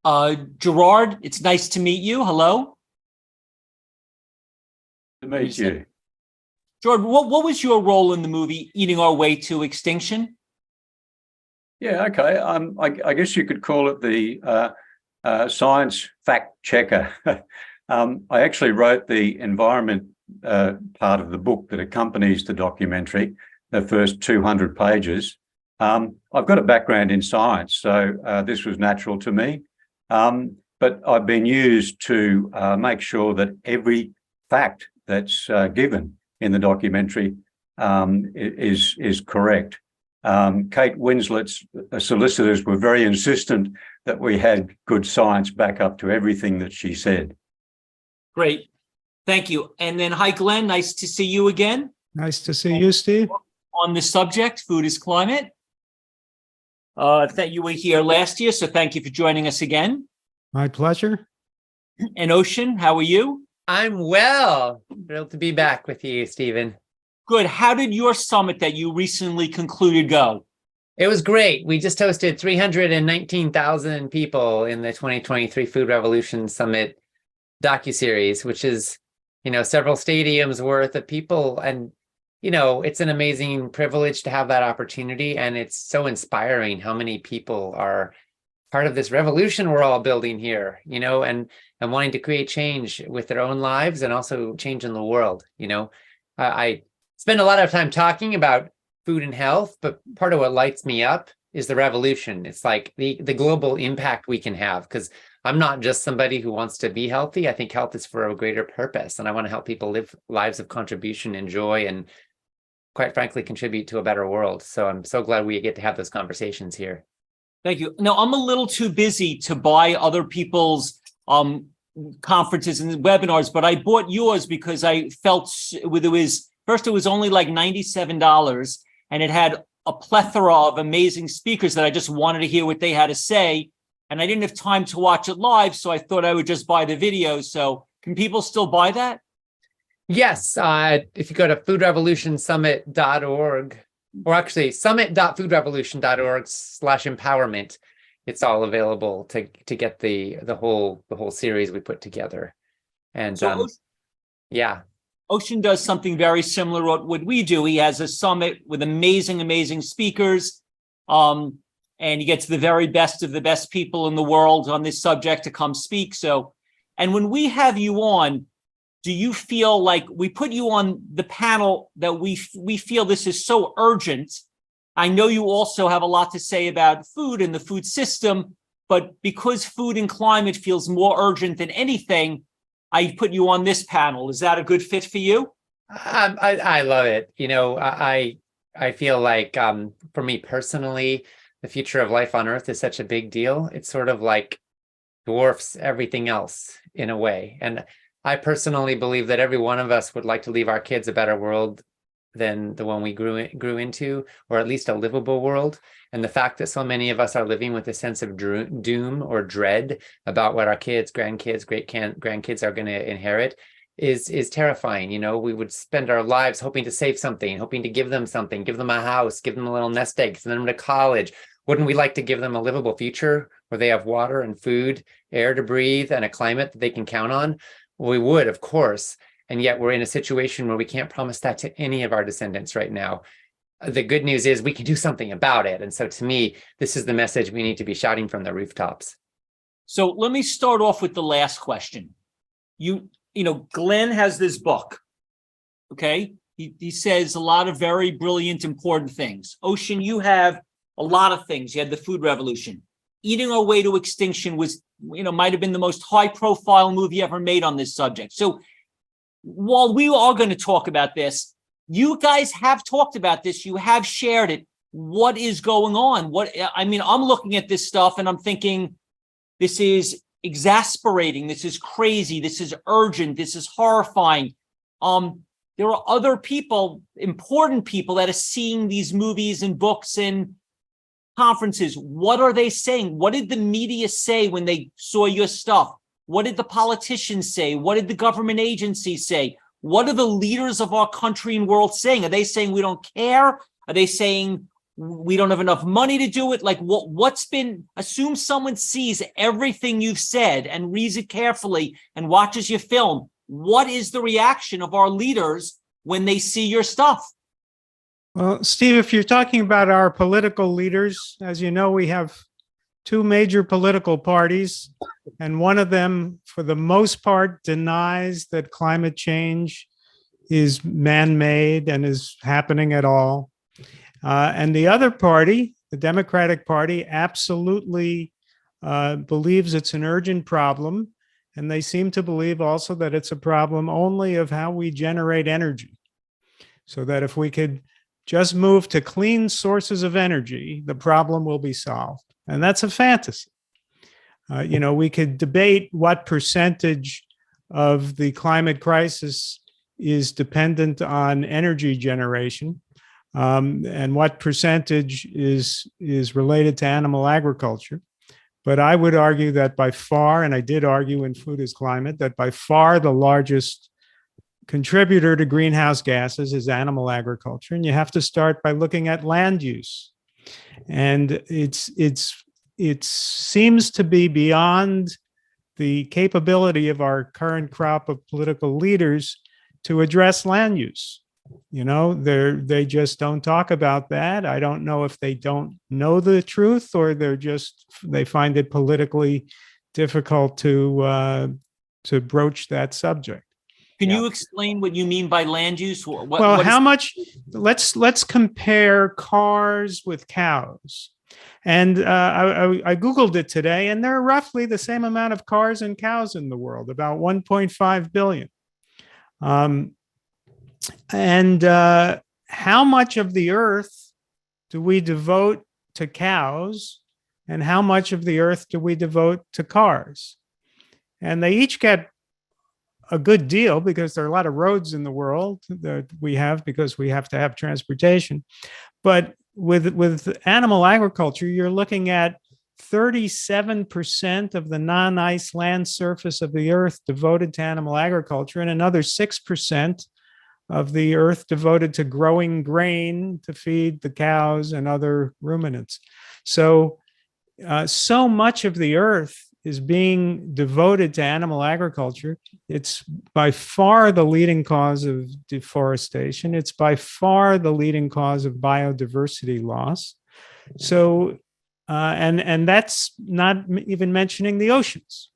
Gerard, it's nice to meet you. Hello. To meet you. Gerard, what was your role in the movie Eating Our Way to Extinction? Yeah, okay. I guess you could call it the science fact checker. I actually wrote the environment part of the book that accompanies the documentary, the first 200 pages. I've got a background in science, so this was natural to me. But I've been used to make sure that every fact that's given in the documentary is correct. Kate Winslet's solicitors were very insistent that we had good science back up to everything that she said. Great. Thank you. And then, hi, Glenn. Nice to see you again. Nice to see you, Steve. On the subject, food is climate. That you were here last year, so thank you for joining us again. My pleasure. And Ocean, how are you? I'm well. Thrilled to be back with you, Stephen. Good. How did your summit that you recently concluded go? It was great. We just hosted 319,000 people in the 2023 Food Revolution Summit docuseries, which is, several stadiums worth of people. And, it's an amazing privilege to have that opportunity. And it's so inspiring how many people are part of this revolution we're all building here, and wanting to create change with their own lives and also change in the world. I spend a lot of time talking about food and health, but part of what lights me up is the revolution. It's like the global impact we can have, because I'm not just somebody who wants to be healthy. I think health is for a greater purpose, and I want to help people live lives of contribution and joy, and quite frankly, contribute to a better world. So I'm so glad we get to have those conversations here. Thank you. No, I'm a little too busy to buy other people's conferences and webinars, but I bought yours because I felt it was only like $97, and it had a plethora of amazing speakers that I just wanted to hear what they had to say. And I didn't have time to watch it live, so I thought I would just buy the video. So can people still buy that? Yes. If you go to foodrevolutionsummit.org, or actually summit.foodrevolution.org/empowerment, it's all available to get the whole series we put together. And so yeah. Ocean does something very similar to what we do. He has a summit with amazing speakers. And he gets the very best of the best people in the world on this subject to come speak. So, and when we have you on, do you feel like we put you on the panel that we feel this is so urgent? I know you also have a lot to say about food and the food system, but because food and climate feels more urgent than anything, I put you on this panel. Is that a good fit for you? I love it. I feel like for me personally, the future of life on Earth is such a big deal. It sort of like dwarfs everything else in a way. And I personally believe that every one of us would like to leave our kids a better world than the one we grew into, or at least a livable world. And the fact that so many of us are living with a sense of doom or dread about what our kids, grandkids, great-grandkids are going to inherit is terrifying. We would spend our lives hoping to save something, hoping to give them something, give them a house, give them a little nest egg, send them to college. Wouldn't we like to give them a livable future where they have water and food, air to breathe, and a climate that they can count on? Well, we would, of course. And yet we're in a situation where we can't promise that to any of our descendants right now. The good news is we can do something about it. And so to me, this is the message we need to be shouting from the rooftops. So let me start off with the last question. Glenn has this book, okay? He says a lot of very brilliant, important things. Ocean, you have a lot of things. You had the food revolution. Eating Our Way to Extinction was, might have been the most high-profile movie ever made on this subject. So while we are going to talk about this, you guys have talked about this. You have shared it. What is going on? I'm looking at this stuff and I'm thinking, this is exasperating. This is crazy. This is urgent. This is horrifying. There are other people, important people, that are seeing these movies and books and conferences. What are they saying? What did the media say when they saw your stuff? What did the politicians say? What did the government agencies say? What are the leaders of our country and world saying? Are they saying we don't care? Are they saying we don't have enough money to do it? Like assume someone sees everything you've said and reads it carefully and watches your film. What is the reaction of our leaders when they see your stuff? Well, Steve, if you're talking about our political leaders, as you know, we have two major political parties, and one of them, for the most part, denies that climate change is man-made and is happening at all. And the other party, the Democratic Party, absolutely believes it's an urgent problem. And they seem to believe also that it's a problem only of how we generate energy. So that if we could just move to clean sources of energy, the problem will be solved. And that's a fantasy. We could debate what percentage of the climate crisis is dependent on energy generation, and what percentage is related to animal agriculture. But I would argue that by far, and I did argue in Food is Climate, that by far the largest contributor to greenhouse gases is animal agriculture. And you have to start by looking at land use. And it seems to be beyond the capability of our current crop of political leaders to address land use. They just don't talk about that. I don't know if they don't know the truth or they find it politically difficult to broach that subject. Can you explain what you mean by land use? How much? Let's compare cars with cows. And I Googled it today, and there are roughly the same amount of cars and cows in the world, about 1.5 billion. How much of the earth do we devote to cows, and how much of the earth do we devote to cars? And they each get a good deal because there are a lot of roads in the world that we have because we have to have transportation. But with animal agriculture, you're looking at 37% of the non-ice land surface of the earth devoted to animal agriculture, and another 6% of the earth devoted to growing grain to feed the cows and other ruminants. So much of the earth is being devoted to animal agriculture. It's by far the leading cause of deforestation. It's by far the leading cause of biodiversity loss. So, and that's not even mentioning the oceans.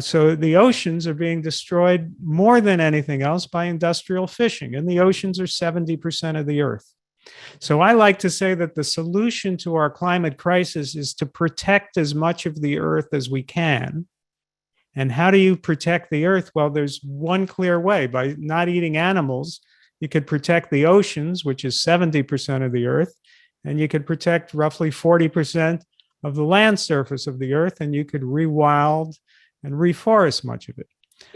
So the oceans are being destroyed more than anything else by industrial fishing, and the oceans are 70% of the earth. So I like to say that the solution to our climate crisis is to protect as much of the earth as we can. And how do you protect the earth? Well, there's one clear way. By not eating animals, you could protect the oceans, which is 70% of the earth, and you could protect roughly 40% of the land surface of the earth, and you could rewild and reforest much of it.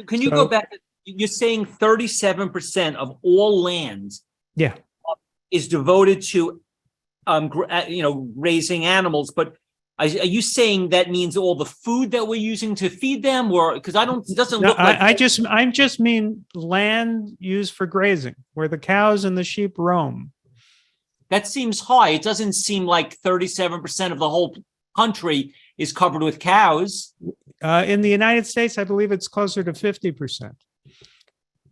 Can you go back? You're saying 37% of all land is devoted to raising animals, but are you saying that means all the food that we're using to feed them? Or because it doesn't look like I just mean land used for grazing, where the cows and the sheep roam. That seems high. It doesn't seem like 37% of the whole country is covered with cows. In the United States, I believe it's closer to 50%.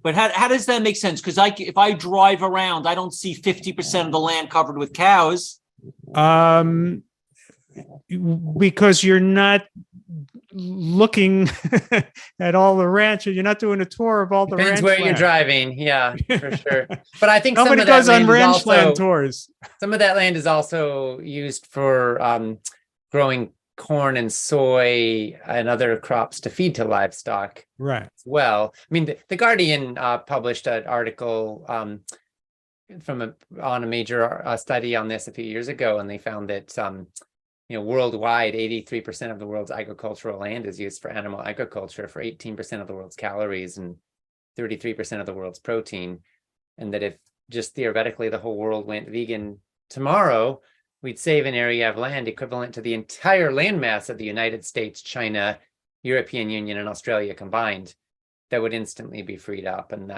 But how does that make sense? Because if I drive around, I don't see 50% of the land covered with cows. Because you're not looking at all the ranches. You're not doing a tour of all the ranch Depends where land. you're driving. Yeah, for sure. But I think nobody goes on ranch land tours. Some of that land is also used for growing corn and soy and other crops to feed to livestock. Right. As well. I mean, the Guardian published an article on a major study on this a few years ago, and they found that worldwide, 83% of the world's agricultural land is used for animal agriculture, for 18% of the world's calories and 33% of the world's protein. And that if just theoretically the whole world went vegan tomorrow, we'd save an area of land equivalent to the entire landmass of the United States, China, European Union, and Australia combined, that would instantly be freed up. And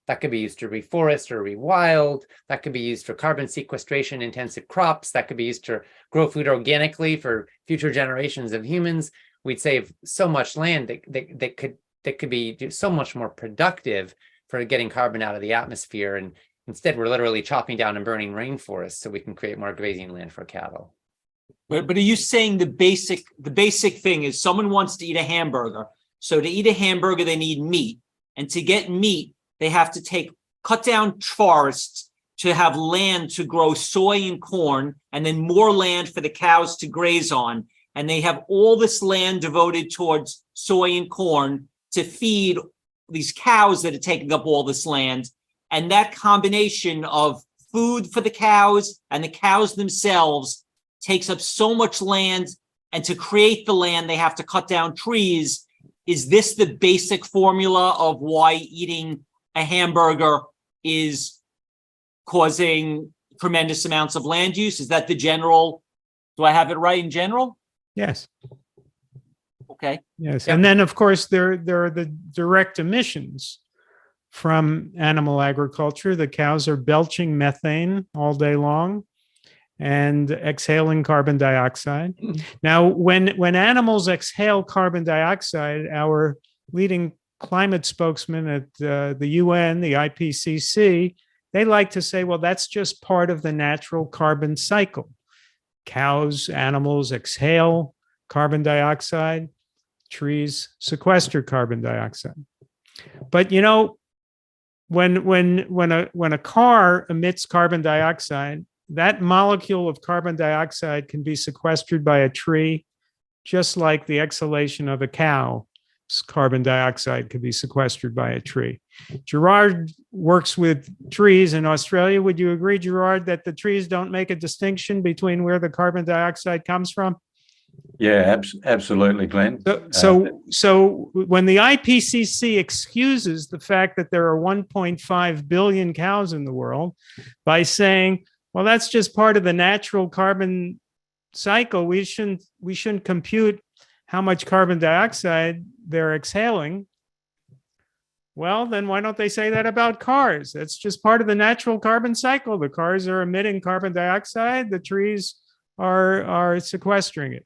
That could be used to reforest or rewild. That could be used for carbon sequestration intensive crops. That could be used to grow food organically for future generations of humans. We'd save so much land that could be so much more productive for getting carbon out of the atmosphere. And instead, we're literally chopping down and burning rainforests so we can create more grazing land for cattle. But are you saying the basic thing is someone wants to eat a hamburger? So to eat a hamburger, they need meat. And to get meat, they have to cut down forests to have land to grow soy and corn, and then more land for the cows to graze on. And they have all this land devoted towards soy and corn to feed these cows that are taking up all this land. And that combination of food for the cows and the cows themselves takes up so much land. And to create the land, they have to cut down trees. Is this the basic formula of why eating a hamburger is causing tremendous amounts of land use? Is that the general? Do I have it right in general? Yes. Okay. Yes. Yep. And then, of course, there are the direct emissions from animal agriculture. The cows are belching methane all day long and exhaling carbon dioxide. Now, when animals exhale carbon dioxide, our leading climate spokesman at the UN, the IPCC, they like to say, well, that's just part of the natural carbon cycle. Cows, animals exhale carbon dioxide, trees sequester carbon dioxide. But you know, when a car emits carbon dioxide, that molecule of carbon dioxide can be sequestered by a tree, just like the exhalation of a cow's carbon dioxide could be sequestered by a tree. Gerard works with trees in Australia. Would you agree, Gerard, that the trees don't make a distinction between where the carbon dioxide comes from? Yeah, absolutely, Glenn. So when the IPCC excuses the fact that there are 1.5 billion cows in the world by saying, well, that's just part of the natural carbon cycle, we shouldn't compute how much carbon dioxide they're exhaling. Well, then why don't they say that about cars? That's just part of the natural carbon cycle. The cars are emitting carbon dioxide, the trees are sequestering it.